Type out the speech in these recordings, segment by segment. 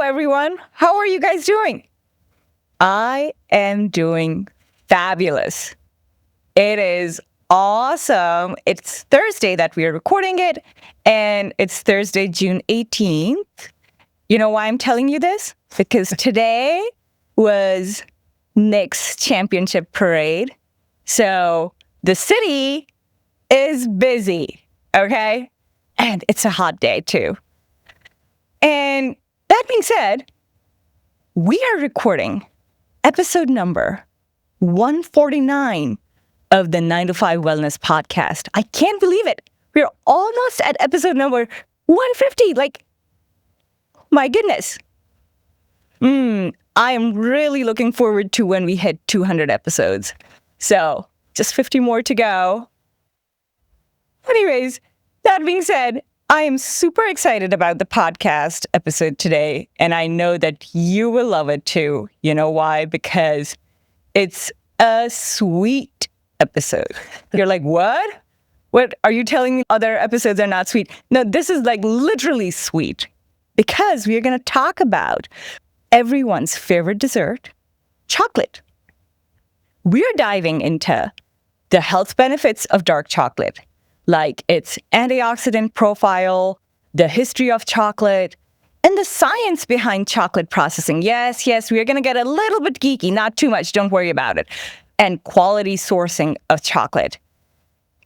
everyone. How are you guys doing? I am doing fabulous. It is awesome. It's Thursday that we are recording it, and it's Thursday, June 18th. You know why I'm telling you this? Because today was Nick's championship parade. So the city is busy, okay? And it's a hot day too. And that being said, we are recording episode number 149 of the 9 to 5 Wellness Podcast. I can't believe it. We're almost at episode number 150. Like, my goodness. I am really looking forward to when we hit 200 episodes. So, just 50 more to go. Anyways, that being said, I am super excited about the podcast episode today, and I know that you will love it too. You know why? Because it's a sweet episode. You're like, what? What are you telling me other episodes are not sweet? No, this is like literally sweet because we're going to talk about everyone's favorite dessert, chocolate. We're diving into the health benefits of dark chocolate, like its antioxidant profile, the history of chocolate, and the science behind chocolate processing. Yes, we are going to get a little bit geeky, not too much, don't worry about it. And quality sourcing of chocolate.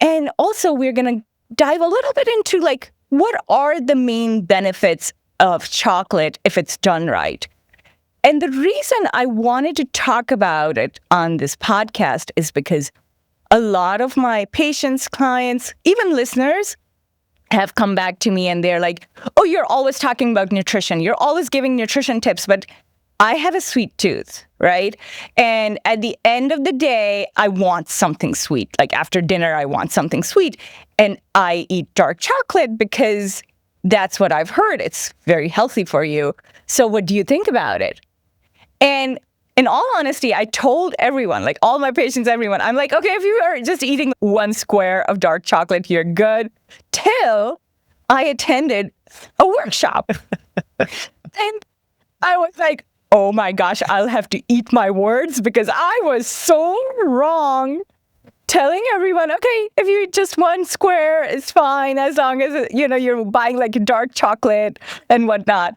And also we're going to dive a little bit into like, what are the main benefits of chocolate if it's done right? And the reason I wanted to talk about it on this podcast is because a lot of my patients, clients, even listeners have come back to me and they're like, oh, you're always talking about nutrition. You're always giving nutrition tips, but I have a sweet tooth, right? And at the end of the day, I want something sweet. Like after dinner, I want something sweet. And I eat dark chocolate because that's what I've heard. It's very healthy for you. So what do you think about it? And in all honesty, I told everyone, like all my patients, everyone, I'm like, okay, if you are just eating one square of dark chocolate, you're good. Till I attended a workshop. And I was like, oh my gosh, I'll have to eat my words because I was so wrong telling everyone, okay, if you eat just one square, it's fine as long as, you're buying like dark chocolate and whatnot.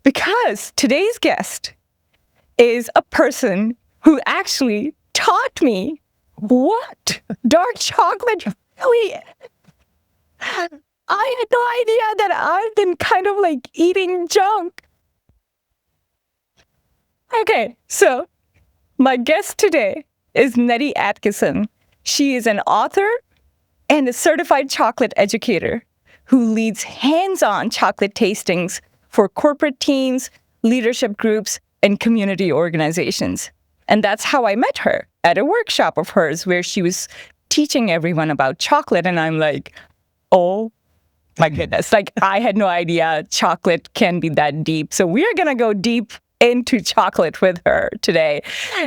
Because today's guest is a person who actually taught me what dark chocolate really is. I had no idea that I've been kind of like eating junk. Okay, so my guest today is Netty Atkisson. She is an author and a certified chocolate educator who leads hands-on chocolate tastings for corporate teams, leadership groups, and community organizations. And that's how I met her at a workshop of hers where she was teaching everyone about chocolate. And I'm like, oh my goodness, like I had no idea chocolate can be that deep. So we're going to go deep into chocolate with her today.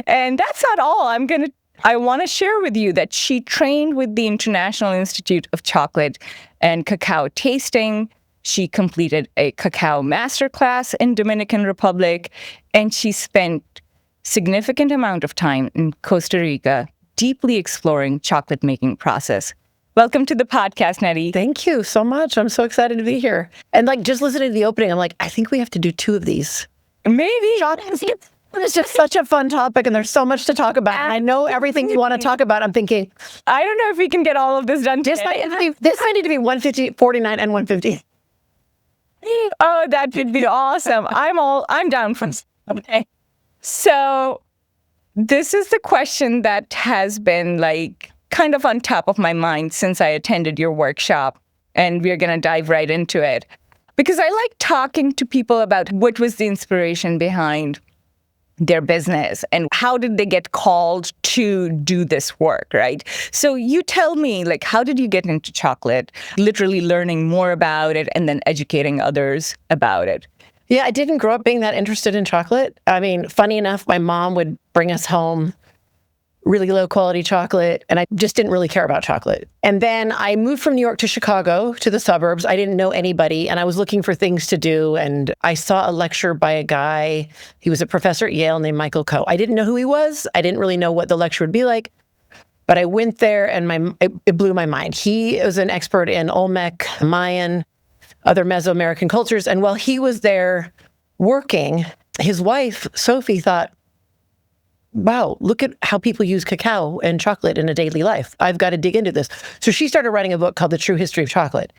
And that's not all. I want to share with you that she trained with the International Institute of Chocolate and Cacao Tasting. She completed a cacao masterclass in Dominican Republic, and she spent significant amount of time in Costa Rica deeply exploring chocolate making process. Welcome to the podcast, Nettie. Thank you so much. I'm so excited to be here. And like just listening to the opening, I'm like, I think we have to do 2 of these. Maybe. It's just such a fun topic and there's so much to talk about. And I know everything you want to talk about. I'm thinking, I don't know if we can get all of this done this might need to be 150, 49, and 150. Oh, that would be awesome. I'm down for this. Okay. So this is the question that has been like kind of on top of my mind since I attended your workshop, and we're going to dive right into it. Because I like talking to people about what was the inspiration behind their business and how did they get called to do this work, right? So you tell me, like, how did you get into chocolate? Literally learning more about it and then educating others about it. Yeah, I didn't grow up being that interested in chocolate. I mean, funny enough, my mom would bring us home really low quality chocolate, and I just didn't really care about chocolate. And then I moved from New York to Chicago, to the suburbs. I didn't know anybody, and I was looking for things to do, and I saw a lecture by a guy. He was a professor at Yale named Michael Coe. I didn't know who he was. I didn't really know what the lecture would be like, but I went there, and it blew my mind. He was an expert in Olmec, Mayan, other Mesoamerican cultures, and while he was there working, his wife, Sophie, thought, wow, look at how people use cacao and chocolate in a daily life. I've got to dig into this. So she started writing a book called The True History of Chocolate.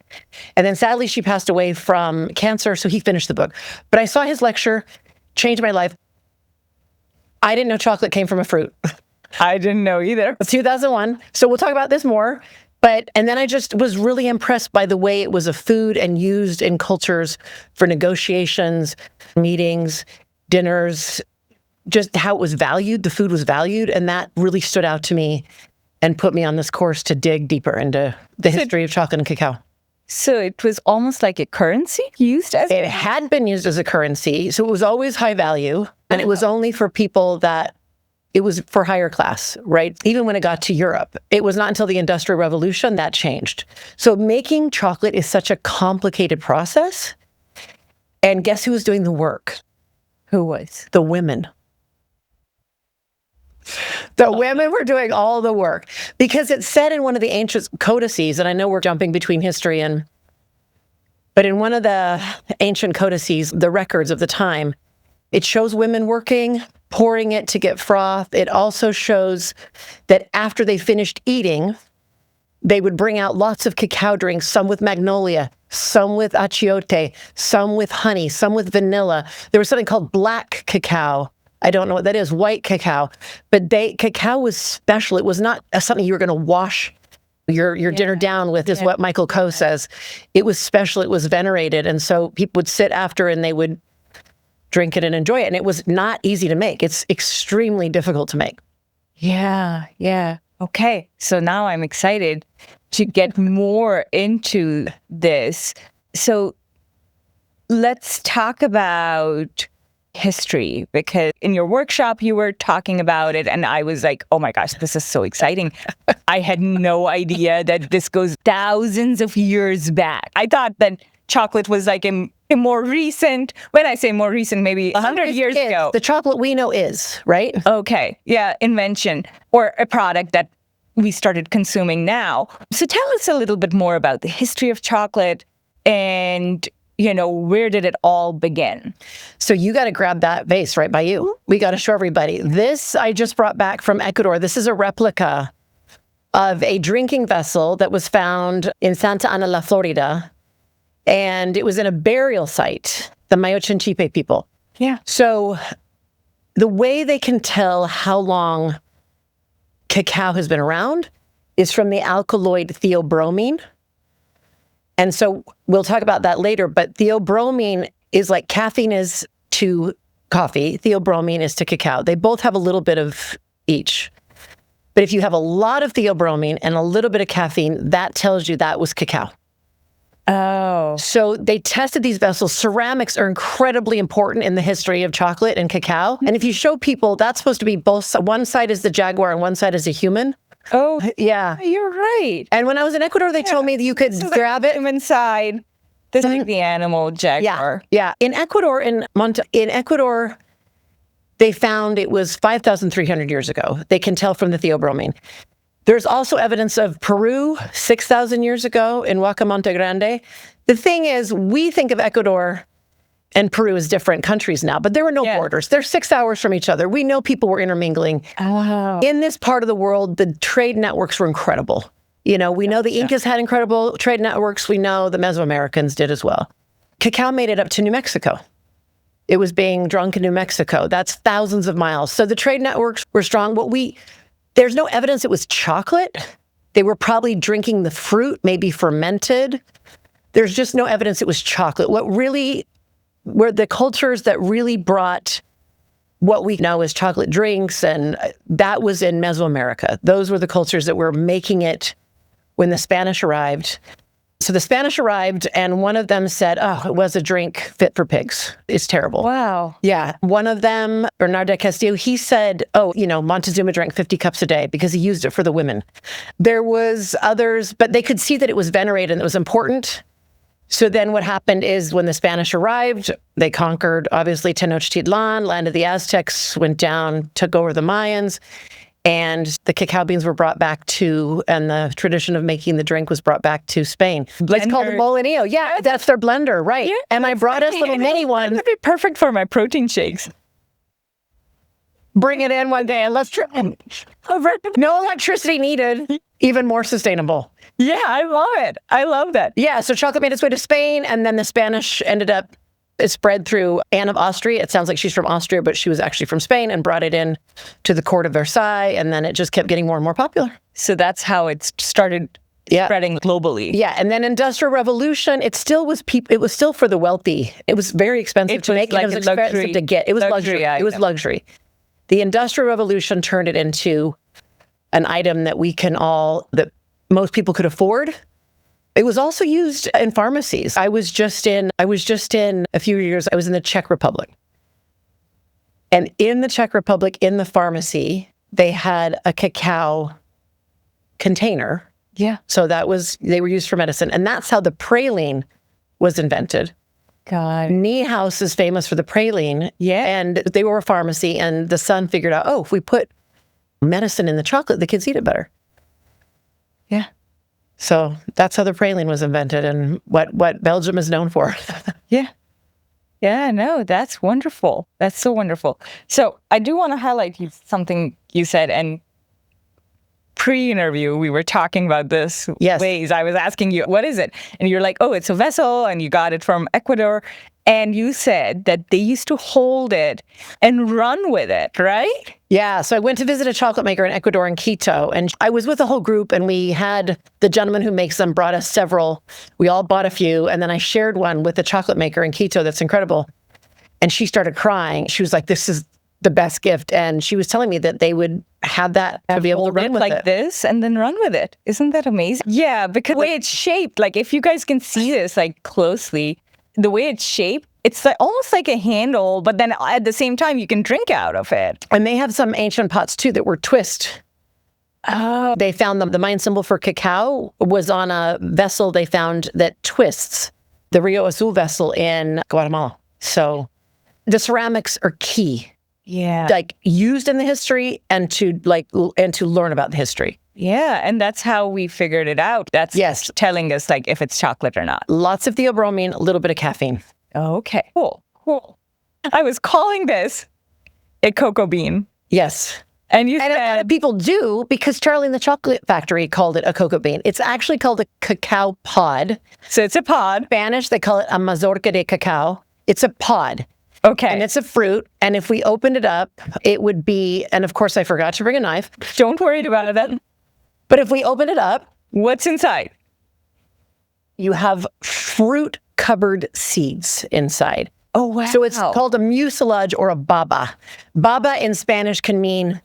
And then sadly, she passed away from cancer, so he finished the book. But I saw his lecture, changed my life. I didn't know chocolate came from a fruit. I didn't know either. 2001. So we'll talk about this more. And then I just was really impressed by the way it was a food and used in cultures for negotiations, meetings, dinners, just how it was valued, the food was valued, and that really stood out to me and put me on this course to dig deeper into the history of chocolate and cacao. So it was almost like a currency used as... It had been used as a currency, so it was always high value, and it was only for people that, it was for higher class, right? Even when it got to Europe, it was not until the Industrial Revolution that changed. So making chocolate is such a complicated process, and guess who was doing the work? Who was? The women. The women were doing all the work because it said in one of the ancient codices, and I know we're jumping between history but in one of the ancient codices, the records of the time, it shows women working, pouring it to get froth. It also shows that after they finished eating, they would bring out lots of cacao drinks, some with magnolia, some with achiote, some with honey, some with vanilla. There was something called black cacao. I don't know what that is, white cacao. But cacao was special. It was not something you were going to wash your dinner down with, is what Michael Coe says. It was special. It was venerated. And so people would sit after and they would drink it and enjoy it. And it was not easy to make. It's extremely difficult to make. Yeah. Okay. So now I'm excited to get more into this. So let's talk about history, because in your workshop you were talking about it and I was like, oh my gosh, this is so exciting. I had no idea that this goes thousands of years back. I thought that chocolate was like a more recent, when I say more recent, maybe 100 years ago. The chocolate we know is, right? Okay. Yeah. Invention or a product that we started consuming now. So tell us a little bit more about the history of chocolate and where did it all begin? So you got to grab that vase right by you. We got to show everybody. This I just brought back from Ecuador. This is a replica of a drinking vessel that was found in Santa Ana, La Florida. And it was in a burial site, the Mayo-Chinchipe people. Yeah. So the way they can tell how long cacao has been around is from the alkaloid theobromine. And so we'll talk about that later, but theobromine is like caffeine is to coffee, theobromine is to cacao. They both have a little bit of each. But if you have a lot of theobromine and a little bit of caffeine, that tells you that was cacao. Oh. So they tested these vessels. Ceramics are incredibly important in the history of chocolate and cacao. And if you show people, that's supposed to be both, one side is the jaguar and one side is a human. Oh, yeah. You're right. And when I was in Ecuador, they told me that you could grab it. Human side. This is like the animal jaguar. Yeah. In Ecuador, in Ecuador, they found it was 5,300 years ago. They can tell from the theobromine. There's also evidence of Peru 6,000 years ago in Huacamonte Grande. The thing is, we think of Ecuador and Peru as different countries now, but there were no borders. They're 6 hours from each other. We know people were intermingling. Oh. In this part of the world, the trade networks were incredible. We know the Incas had incredible trade networks. We know the Mesoamericans did as well. Cacao made it up to New Mexico. It was being drunk in New Mexico. That's thousands of miles. So the trade networks were strong. There's no evidence it was chocolate. They were probably drinking the fruit, maybe fermented. There's just no evidence it was chocolate. What really were the cultures that really brought what we know as chocolate drinks, and that was in Mesoamerica. Those were the cultures that were making it when the Spanish arrived. So the Spanish arrived, and one of them said, oh, it was a drink fit for pigs. It's terrible. Wow. Yeah. One of them, Bernard de Castillo, he said, oh, Montezuma drank 50 cups a day because he used it for the women. There was others, but they could see that it was venerated and it was important. So then what happened is when the Spanish arrived, they conquered, obviously, Tenochtitlan, land of the Aztecs, went down, took over the Mayans. And the cacao beans were brought back and the tradition of making the drink was brought back to Spain. It's called the molinillo. Yeah, that's their blender, right. Yeah, and I brought us little mini one. That'd be perfect for my protein shakes. Bring it in one day and let's try. No electricity needed. Even more sustainable. Yeah, I love it. I love that. Yeah, so chocolate made its way to Spain, and then the Spanish ended up, it spread through Anne of Austria. It sounds like she's from Austria, but she was actually from Spain and brought it in to the court of Versailles, and then it just kept getting more and more popular. So that's how it started spreading globally. Yeah, and then Industrial Revolution, it was still for the wealthy. It was very expensive to make, like it was expensive to get. It was luxury. It was luxury. The Industrial Revolution turned it into an item that that most people could afford. It was also used in pharmacies. I was just in a few years, I was in the Czech Republic. And in the Czech Republic, in the pharmacy, they had a cacao container. Yeah. So they were used for medicine. And that's how the praline was invented. God. Niehaus is famous for the praline. Yeah. And they were a pharmacy, and the son figured out, if we put medicine in the chocolate, the kids eat it better. Yeah. So that's how the praline was invented and what Belgium is known for. Yeah. Yeah, no, that's wonderful. That's so wonderful. So I do want to highlight something you said, and pre-interview, we were talking about this ways. I was asking you, what is it? And you're like, oh, it's a vessel, and you got it from Ecuador. And you said that they used to hold it and run with it, right? Yeah. So I went to visit a chocolate maker in Ecuador in Quito, and I was with a whole group, and we had the gentleman who makes them brought us several. We all bought a few, and then I shared one with the chocolate maker in Quito that's incredible. And she started crying. She was like, this is the best gift. And she was telling me that they would have that to be able to run with it. Like this and then run with it. Isn't that amazing? Yeah, because the way it's shaped, like if you guys can see this like closely, the way it's shaped, it's like, almost like a handle, but then at the same time, you can drink out of it. And they have some ancient pots, too, that were twist. Oh. They found the Mayan symbol for cacao was on a vessel they found that twists, the Rio Azul vessel in Guatemala. So the ceramics are key. Yeah. Like used in the history and to learn about the history. Yeah, and that's how we figured it out. That's telling us like if it's chocolate or not. Lots of theobromine, a little bit of caffeine. Okay, cool. I was calling this a cocoa bean. Yes. And you said... people do, because Charlie and the Chocolate Factory called it a cocoa bean. It's actually called a cacao pod. So it's a pod. In Spanish, they call it a mazorca de cacao. It's a pod. Okay. And it's a fruit. And if we opened it up, it would be... And of course, I forgot to bring a knife. Don't worry about it then. But if we open it up... What's inside? You have fruit-covered seeds inside. Oh, wow. So it's called a mucilage or a baba. Baba in Spanish can mean,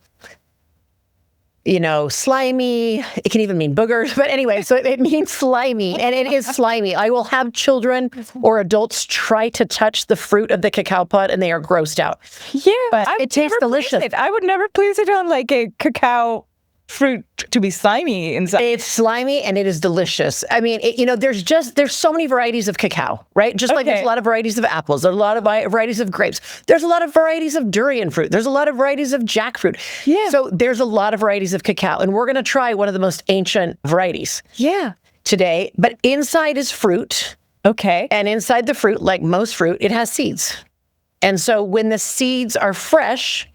slimy. It can even mean boogers. But anyway, so it means slimy, and it is slimy. I will have children or adults try to touch the fruit of the cacao pod, and they are grossed out. Yeah, but it tastes delicious. I would never place it on like a cacao fruit to be slimy inside. It's slimy and it is delicious. I mean, there's so many varieties of cacao, right? Just like there's a lot of varieties of apples, there's a lot of varieties of grapes. There's a lot of varieties of durian fruit. There's a lot of varieties of jackfruit. Yeah. So there's a lot of varieties of cacao, and we're going to try one of the most ancient varieties. Yeah. Today, but inside is fruit. Okay. And inside the fruit, like most fruit, it has seeds. And so when the seeds are fresh,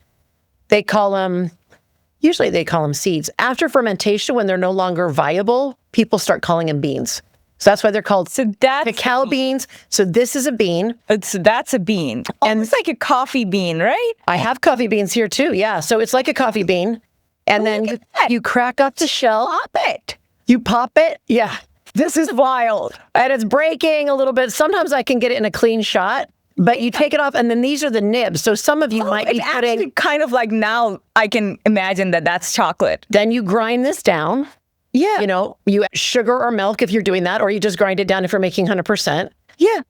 usually they call them seeds. After fermentation, when they're no longer viable, people start calling them beans. So that's why they're called cacao beans. So this is a bean. That's a bean. And it's like a coffee bean, right? I have coffee beans here too, yeah. So it's like a coffee bean. And then you crack up the shell. Pop it. You pop it? Yeah. This is wild. And it's breaking a little bit. Sometimes I can get it in a clean shot. But you take it off, and then these are the nibs. So some of you might be putting... kind of like now I can imagine that that's chocolate. Then you grind this down. Yeah. You know, you add sugar or milk if you're doing that, or you just grind it down if you're making 100%. Yeah.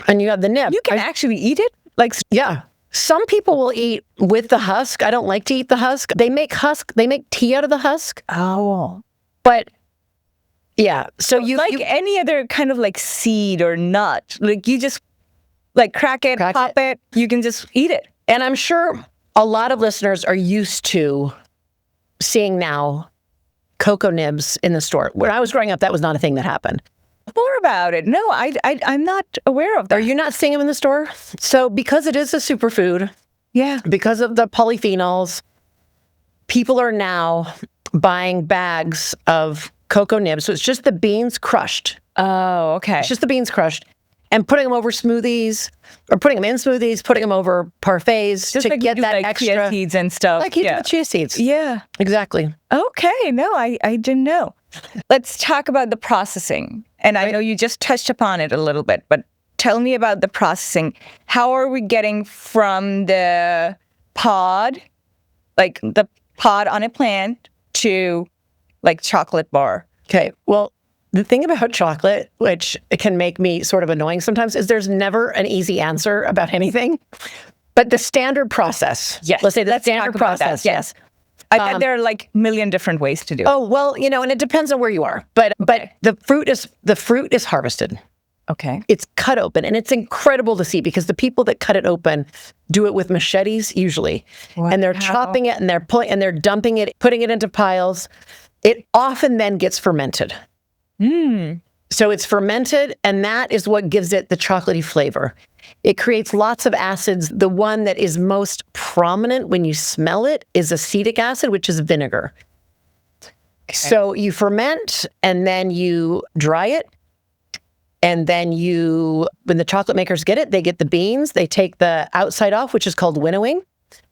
And you have the nib. You can actually eat it? Like, yeah. Some people will eat with the husk. I don't like to eat the husk. They make tea out of the husk. oh. But yeah, so Like any other kind of like seed or nut. Like you just like crack it, pop it. You can just eat it. And I'm sure a lot of listeners are used to seeing now cocoa nibs in the store. When I was growing up, that was not a thing that happened. More about it. No, I'm not aware of that. Are you not seeing them in the store? So because it is a superfood, Yeah. because of the polyphenols, people are now buying bags of cocoa nibs. So it's just the beans crushed. Oh, okay. It's just the beans crushed. And putting them over smoothies, or putting them in smoothies, putting them over parfaits Just to like get you do, that like extra. chia seeds and stuff. Like you do with chia seeds. Yeah. Exactly. Okay. No, I didn't know. Let's talk about the processing. And I know you just touched upon it a little bit, but tell me about the processing. How are we getting from the pod, like the pod on a plant, to like chocolate bar? Okay. Well, the thing about chocolate, which it can make me sort of annoying sometimes, is there's never an easy answer about anything. But the standard process. Yes. Let's say the Let's standard talk about that. process. Yes. I bet there are like a million different ways to do it. Oh, well, you know, and it depends on where you are. But the fruit is harvested. Okay. It's cut open, and it's incredible to see because the people that cut it open do it with machetes usually. Wow. And they're chopping it and they're pulling and they're dumping it, putting it into piles. It often then gets fermented. So it's fermented, and that is what gives it the chocolatey flavor. It creates lots of acids. The one that is most prominent when you smell it is acetic acid, which is vinegar. Okay. So you ferment, and then you dry it. And then when the chocolate makers get it, they get the beans. They take the outside off, which is called winnowing.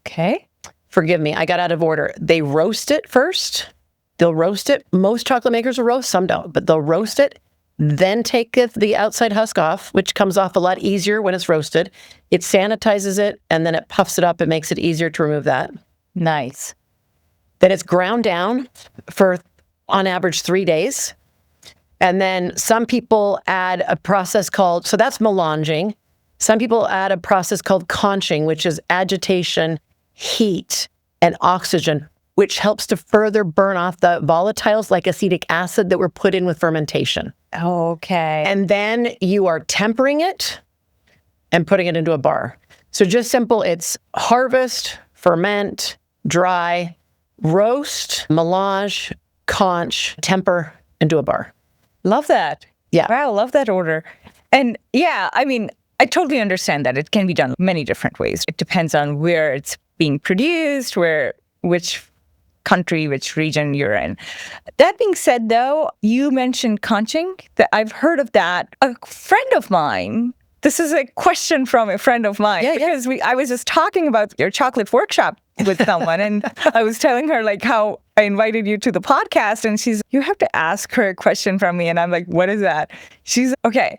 Okay. Forgive me, I got out of order. They roast it first. They'll roast it. Most chocolate makers will roast, some don't, but they'll roast it, then take the outside husk off, which comes off a lot easier when it's roasted. It sanitizes it, and then it puffs it up. It makes it easier to remove that. Nice. Then it's ground down for, on average, 3 days. And then some people add a process called, so that's melanging. Some people add a process called conching, which is agitation, heat, and oxygen, which helps to further burn off the volatiles like acetic acid that were put in with fermentation. Okay. And then you are tempering it and putting it into a bar. So just simple, it's harvest, ferment, dry, roast, melange, conch, temper, into a bar. Love that. Yeah. Wow, love that order. And yeah, I mean, I totally understand that it can be done many different ways. It depends on where it's being produced, which country, which region you're in. That being said, though, you mentioned conching. That I've heard of that. A friend of mine, this is a question from a friend of mine, because I was just talking about your chocolate workshop with someone, and I was telling her like how I invited you to the podcast, and you have to ask her a question from me, and I'm like, what is that? She's okay.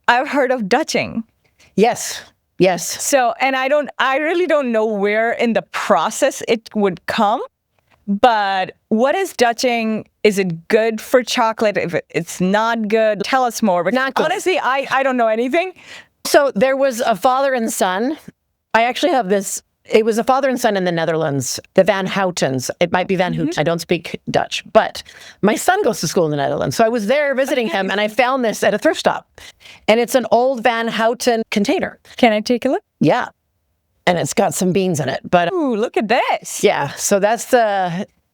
I've heard of Dutching. Yes. So, and I really don't know where in the process it would come. But what is Dutching? Is it good for chocolate? If it's not good, tell us more. But not good. Honestly, I don't know anything. So there was a father and son. I actually have this. It was a father and son in the Netherlands, the Van Houtens. It might be Van Houten. I don't speak Dutch, but my son goes to school in the Netherlands. So I was there visiting him, and I found this at a thrift stop. And it's an old Van Houten container. Can I take a look? Yeah. And it's got some beans in it. But ooh, look at this. Yeah. So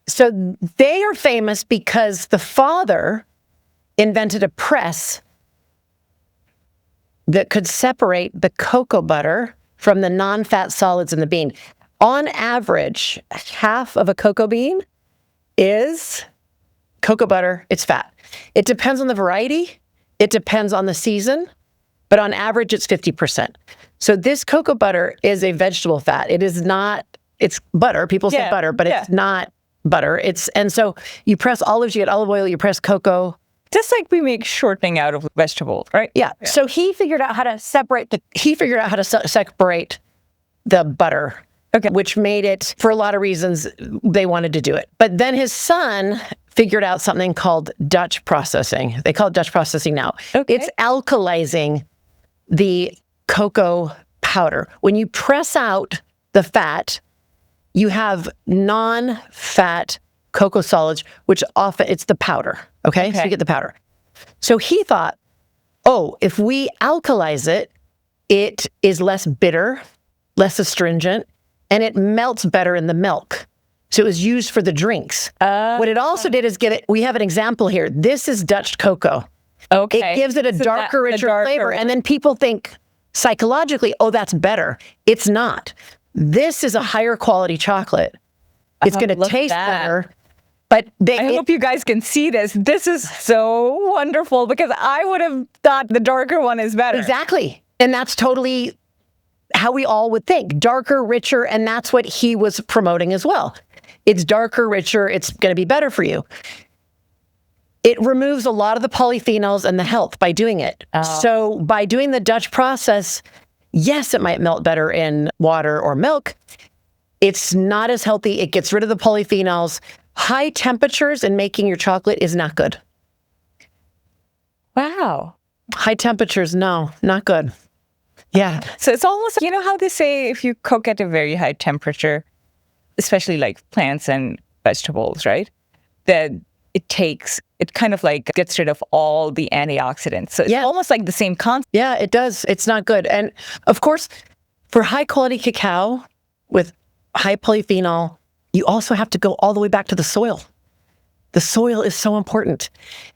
so they are famous because the father invented a press that could separate the cocoa butter from the non-fat solids in the bean. On average, half of a cocoa bean is cocoa butter. It's fat. It depends on the variety. It depends on the season. But on average, it's 50%. So this cocoa butter is a vegetable fat. It is not, it's butter. People say butter, but it's not butter. And so you press olives, you get olive oil, you press cocoa. Just like we make shortening out of vegetables, right? Yeah. So he figured out how to separate the butter, which made it, for a lot of reasons, they wanted to do it. But then his son figured out something called Dutch processing. They call it Dutch processing now. Okay. It's alkalizing the cocoa powder. When you press out the fat, you have non-fat cocoa solids, which often it's the powder. Okay? So you get the powder. So he thought, oh, if we alkalize it, it is less bitter, less astringent, and it melts better in the milk. So it was used for the drinks. What it also did is we have an example here. This is Dutch cocoa. Okay. It gives it a darker, richer flavor. And then people think psychologically, oh, that's better. It's not. This is a higher quality chocolate. It's going to taste better. But I hope you guys can see this. This is so wonderful because I would have thought the darker one is better. Exactly. And that's totally how we all would think. Darker, richer, and that's what he was promoting as well. It's darker, richer, it's going to be better for you. It removes a lot of the polyphenols and the health by doing it. So by doing the Dutch process, yes, it might melt better in water or milk. It's not as healthy. It gets rid of the polyphenols. High temperatures in making your chocolate is not good. Wow. High temperatures, no, not good. Yeah. So it's almost, you know how they say if you cook at a very high temperature, especially like plants and vegetables, right? That it kind of like gets rid of all the antioxidants. So it's almost like the same concept. Yeah, it does. It's not good. And of course, for high quality cacao with high polyphenol, you also have to go all the way back to the soil. The soil is so important.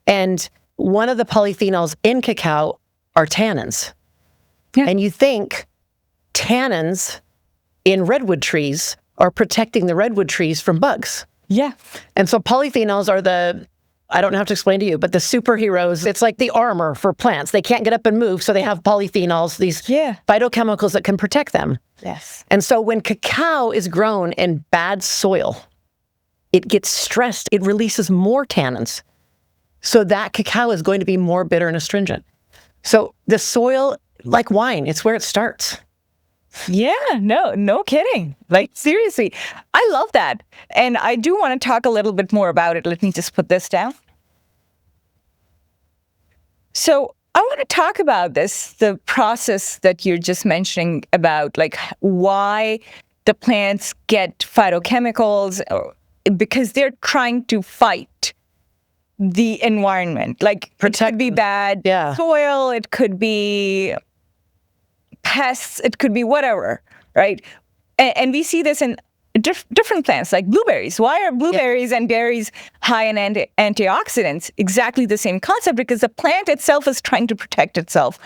And one of the polyphenols in cacao are tannins. Yeah. And you think tannins in redwood trees are protecting the redwood trees from bugs. Yeah. And so polyphenols are I don't have to explain to you, but the superheroes. It's like the armor for plants. They can't get up and move, so they have polyphenols, these phytochemicals that can protect them. Yes. And so when cacao is grown in bad soil, it gets stressed. It releases more tannins. So that cacao is going to be more bitter and astringent. So the soil, like wine, it's where it starts. Yeah, no kidding. Like, seriously, I love that. And I do want to talk a little bit more about it. Let me just put this down. So I want to talk about the process that you're just mentioning about, like, why the plants get phytochemicals, because they're trying to fight the environment. Like, it could be bad soil, it could be pests, it could be whatever, right? And we see this in different plants, like blueberries. Why are blueberries and berries high in antioxidants? Exactly the same concept, because the plant itself is trying to protect itself.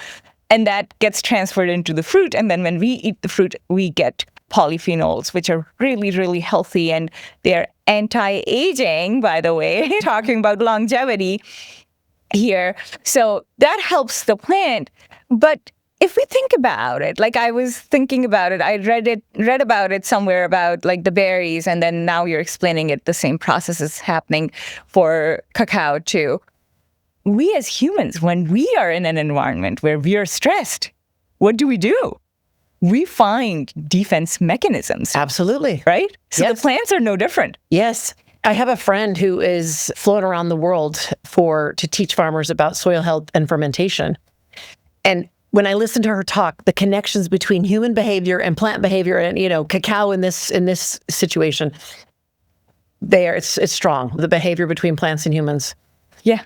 And that gets transferred into the fruit. And then when we eat the fruit, we get polyphenols, which are really, really healthy. And they're anti-aging, by the way, talking about longevity here. So that helps the plant. But if we think about it, like I was thinking about it, I read about it somewhere about like the berries, and then now you're explaining it, the same process is happening for cacao too. We as humans, when we are in an environment where we are stressed, what do? We find defense mechanisms. Absolutely. Right? So the plants are no different. Yes. I have a friend who is flown around the world to teach farmers about soil health and fermentation. And when I listen to her talk, the connections between human behavior and plant behavior, and cacao in this situation, it's strong. The behavior between plants and humans. Yeah,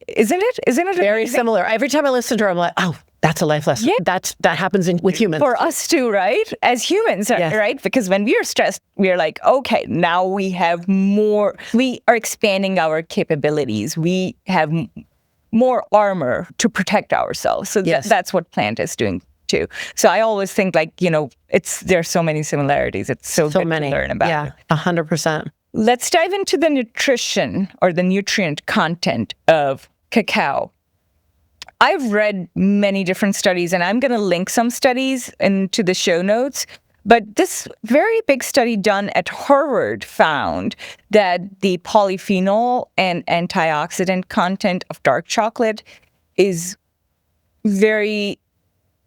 isn't it very similar? Every time I listen to her, I'm like, oh, that's a life lesson. Yeah. That happens with humans. For us too, right? As humans, right? Because when we are stressed, we are like, okay, now we have more. We are expanding our capabilities. We have more armor to protect ourselves. So that's what plant is doing too. So I always think there's so many similarities. It's so good many to learn about. Yeah, 100%. Let's dive into the nutrition or the nutrient content of cacao. I've read many different studies, and I'm going to link some studies into the show notes. But this very big study done at Harvard found that the polyphenol and antioxidant content of dark chocolate is very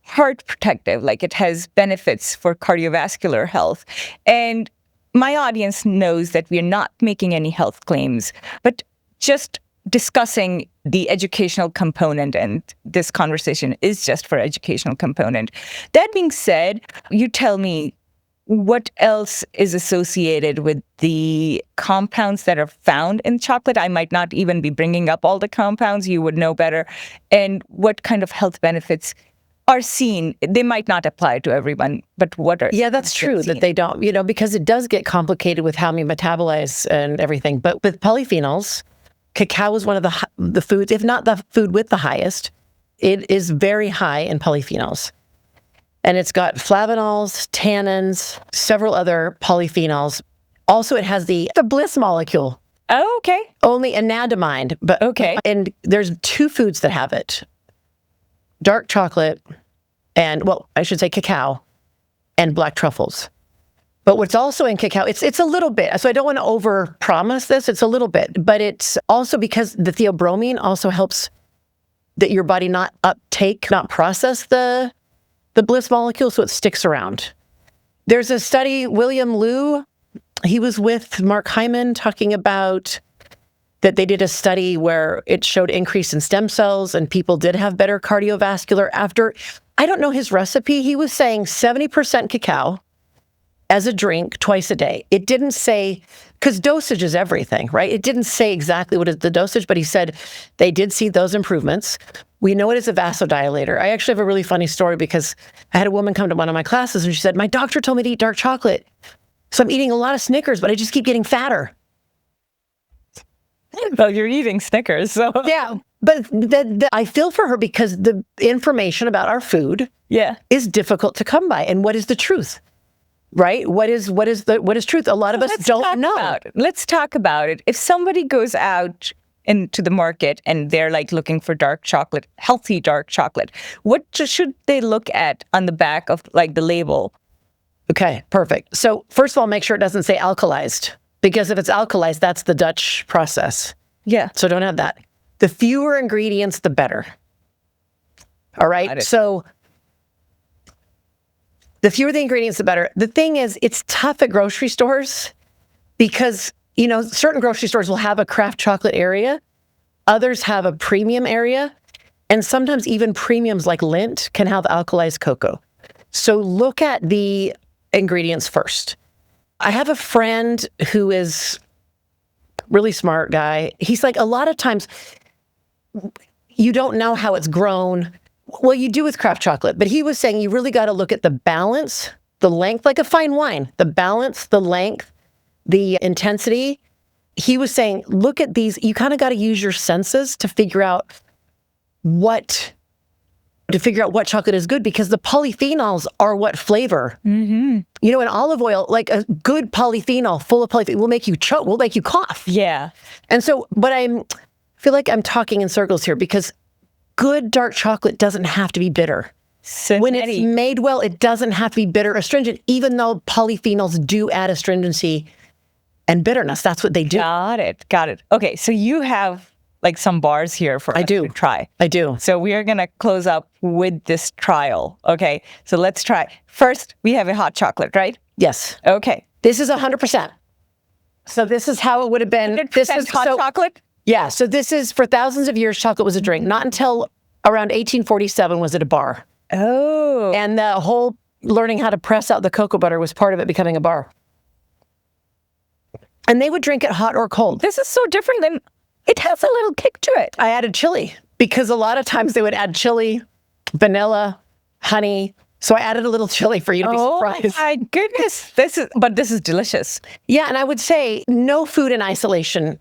heart protective. Like, it has benefits for cardiovascular health. And my audience knows that we're not making any health claims, but just discussing the educational component, and this conversation is just for educational component. That being said, you tell me what else is associated with the compounds that are found in chocolate. I might not even be bringing up all the compounds. You would know better. And what kind of health benefits are seen? They might not apply to everyone, but what are... Yeah, that's true that they don't, because it does get complicated with how we metabolize and everything. But with polyphenols, cacao is one of the foods, if not the food with the highest. It is very high in polyphenols. And it's got flavonols, tannins, several other polyphenols. Also, it has the bliss molecule. Oh, okay. Only anandamide, but okay. And there's 2 foods that have it. Dark chocolate and, well, I should say cacao and black truffles. But what's also in cacao, it's a little bit, so I don't want to over-promise this, it's a little bit, but it's also because the theobromine also helps that your body not process the bliss molecule, so it sticks around. There's a study, William Liu, he was with Mark Hyman talking about that they did a study where it showed increase in stem cells and people did have better cardiovascular after, I don't know his recipe, he was saying 70% cacao as a drink twice a day. It didn't say, because dosage is everything, right? It didn't say exactly what is the dosage, but he said they did see those improvements. We know it is a vasodilator. I actually have a really funny story because I had a woman come to one of my classes and she said, my doctor told me to eat dark chocolate. So I'm eating a lot of Snickers, but I just keep getting fatter. Well, you're eating Snickers, so... Yeah, but I feel for her because the information about our food is difficult to come by. And what is the truth? Right? What is truth? A lot of us don't know. Let's talk about it. If somebody goes out into the market and they're like looking for dark chocolate, healthy dark chocolate, what should they look at on the back of like the label? Okay, perfect. So first of all, make sure it doesn't say alkalized, because if it's alkalized, that's the Dutch process. Yeah. So don't have that. The fewer ingredients, the better. All right. So the fewer the ingredients, the better. The thing is, it's tough at grocery stores because, certain grocery stores will have a craft chocolate area. Others have a premium area. And sometimes even premiums like Lindt can have alkalized cocoa. So look at the ingredients first. I have a friend who is really smart guy. He's like, a lot of times you don't know how it's grown. Well, you do with craft chocolate, but he was saying you really got to look at the balance, the length, like a fine wine, the balance, the length, the intensity. He was saying, look at these. You kind of got to use your senses to figure out what chocolate is good, because the polyphenols are what flavor. Mm-hmm. In olive oil, like a good polyphenol full of polyphenol will make you choke, will make you cough. Yeah. And so, but I feel like I'm talking in circles here because good dark chocolate doesn't have to be bitter. So when it's made well, it doesn't have to be bitter or astringent, even though polyphenols do add astringency and bitterness. That's what they do. Got it. Okay, so you have like some bars here for us to try. I do. So we are going to close up with this trial. Okay, so let's try. First, we have a hot chocolate, right? Yes. Okay. This is 100%. So this is how it would have been. This is hot chocolate? Yeah, so this is, for thousands of years, chocolate was a drink. Not until around 1847 was it a bar. Oh. And the whole learning how to press out the cocoa butter was part of it becoming a bar. And they would drink it hot or cold. This is so different than, it has a little kick to it. I added chili because a lot of times they would add chili, vanilla, honey. So I added a little chili for you to be surprised. Oh my goodness. This is delicious. Yeah, and I would say no food in isolation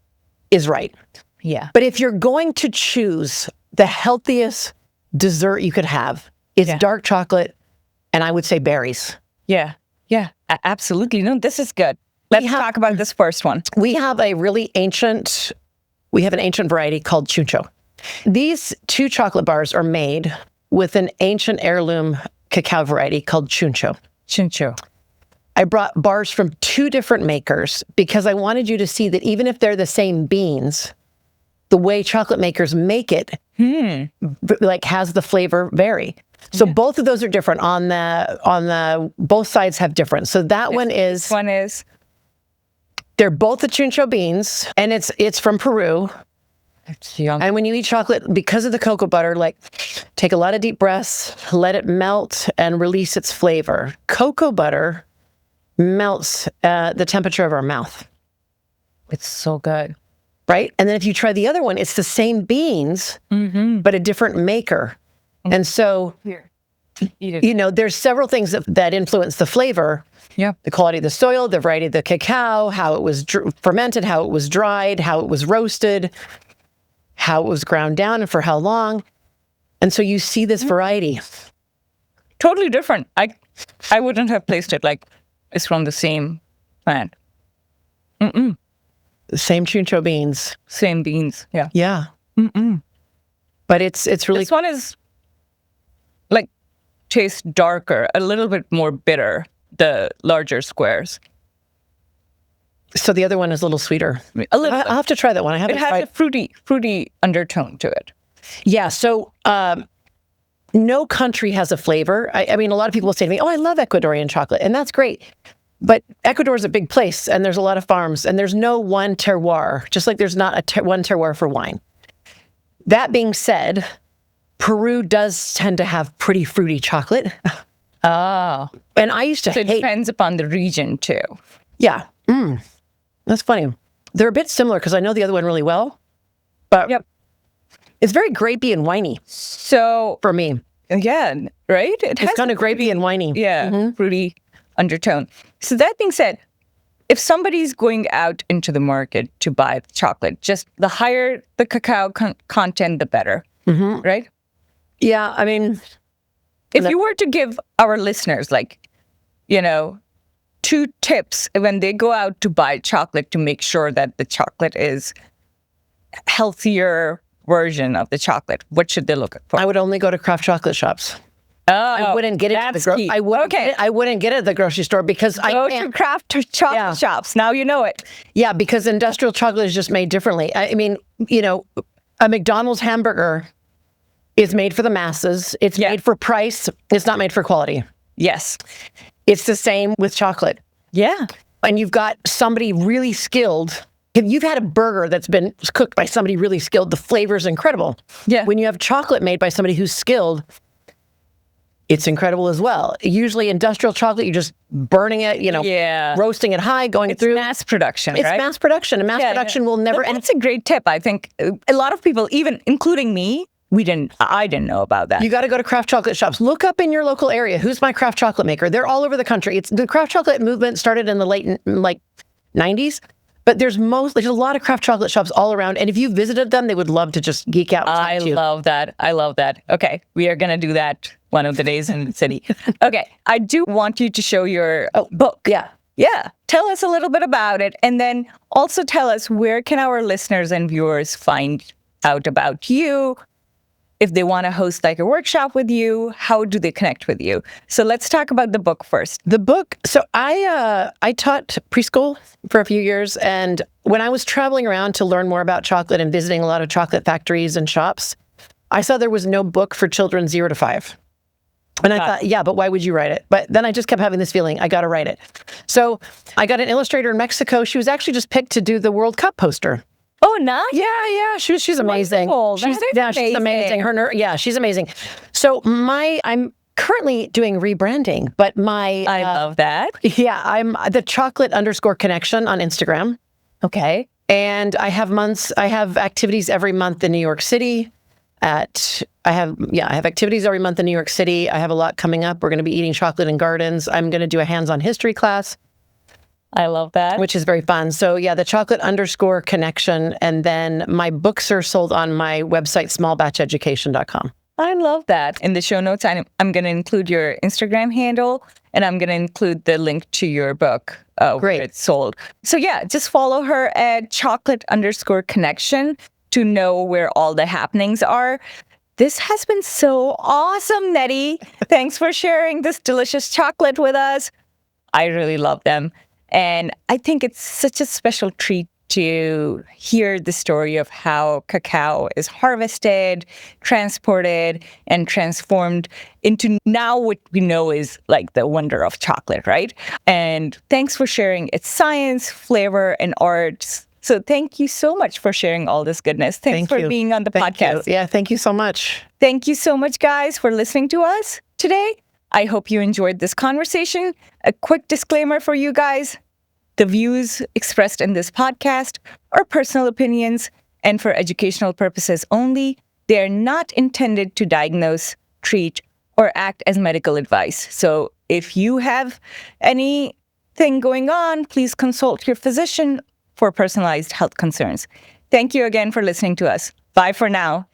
is right. Yeah. But if you're going to choose the healthiest dessert you could have, it's dark chocolate, and I would say berries. Yeah. Yeah, absolutely. No, this is good. Let's talk about this first one. We have an ancient variety called Chuncho. These 2 chocolate bars are made with an ancient heirloom cacao variety called Chuncho. Chuncho. I brought bars from 2 different makers because I wanted you to see that even if they're the same beans, the way chocolate makers make it like has the flavor vary. So both of those are different on the both sides have different. So that one is They're both the Chuncho beans, and it's from Peru. It's yum. And when you eat chocolate, because of the cocoa butter, like take a lot of deep breaths, let it melt and release its flavor. Cocoa butter melts the temperature of our mouth. It's so good. Right? And then if you try the other one, it's the same beans, but a different maker. And so, Here, eat it. there's several things that influence the flavor. Yeah. The quality of the soil, the variety of the cacao, how it was fermented, how it was dried, how it was roasted, how it was ground down, and for how long. And so you see this variety. Totally different. I wouldn't have placed it like it's from the same plant. Same Chuncho beans. Same beans. Yeah. Yeah. But it's really This one is like tastes darker, a little bit more bitter, the larger squares. so the other one is a little sweeter. A little I'll have to try that one. I haven't It has tried. a fruity undertone to it. Yeah. So no country has a flavor. I mean, a lot of people say to me, "Oh, I love Ecuadorian chocolate," and that's great. But Ecuador is a big place, and there's a lot of farms, and there's no one terroir, just like there's not one terroir for wine. That being said, Peru does tend to have pretty fruity chocolate. Oh. And I used to So it hate... depends upon the region too. Yeah. That's funny. They're a bit similar because I know the other one really well. But Yep. it's very grapey and winey So for me. yeah, right? It's kind of grapey and winey. Yeah, fruity undertone. So that being said, if somebody's going out into the market to buy the chocolate, just the higher the cacao content, the better, right? Yeah, I mean... If you were to give our listeners, like, 2 tips when they go out to buy chocolate to make sure that the chocolate is healthier version of the chocolate, what should they look for? I would only go to craft chocolate shops. Oh, I wouldn't get it at the key. I wouldn't get it at the grocery store because Go to craft chocolate shops. Now you know it. Yeah, because industrial chocolate is just made differently. I mean, a McDonald's hamburger is made for the masses. It's made for price. It's not made for quality. Yes. It's the same with chocolate. Yeah. And you've got somebody really skilled. If you've had a burger that's been cooked by somebody really skilled, the flavor is incredible. Yeah. When you have chocolate made by somebody who's skilled, it's incredible as well. Usually industrial chocolate, you're just burning it, roasting it high, going through. Mass production, It's right? mass production, and mass production will never end. That's a great tip. I think a lot of people, even including me, I didn't know about that. You got to go to craft chocolate shops. Look up in your local area, who's my craft chocolate maker? They're all over the country. The craft chocolate movement started in the late 90s, but there's a lot of craft chocolate shops all around. And if you visited them, they would love to just geek out. I love that. I love that. Okay, we are going to do that one of the days in the city. Okay, I do want you to show your book. Yeah. Yeah. Tell us a little bit about it. And then also tell us, where can our listeners and viewers find out about you? If they want to host like a workshop with you, how do they connect with you? So let's talk about the book first. The book. So I taught preschool for a few years, and when I was traveling around to learn more about chocolate and visiting a lot of chocolate factories and shops, I saw there was no book for children 0 to 5. And I thought, yeah, but why would you write it? But then I just kept having this feeling, I got to write it. So I got an illustrator in Mexico. She was actually just picked to do the World Cup poster. Oh, nice. Yeah. She's amazing. Wonderful. She's amazing. She's amazing. So I'm currently doing rebranding, but I love that. Yeah, I'm the chocolate_connection on Instagram. Okay. And I have activities every month in New York City. I have activities every month in New York City. I have a lot coming up. We're going to be eating chocolate in gardens. I'm going to do a hands-on history class. I love that. Which is very fun. So yeah, the chocolate_connection. And then my books are sold on my website, smallbatcheducation.com. I love that. In the show notes, I'm going to include your Instagram handle, and I'm going to include the link to your book where it's sold. So yeah, just follow her at chocolate_connection to know where all the happenings are. This has been so awesome, Nettie. Thanks for sharing this delicious chocolate with us. I really love them. And I think it's such a special treat to hear the story of how cacao is harvested, transported, and transformed into now what we know is like the wonder of chocolate, right? And thanks for sharing its science, flavor, and arts. So thank you so much for sharing all this goodness. Thanks for being on the podcast. Yeah, thank you so much. Thank you so much, guys, for listening to us today. I hope you enjoyed this conversation. A quick disclaimer for you guys. The views expressed in this podcast are personal opinions and for educational purposes only. They are not intended to diagnose, treat, or act as medical advice. So if you have anything going on, please consult your physician for personalized health concerns. Thank you again for listening to us. Bye for now.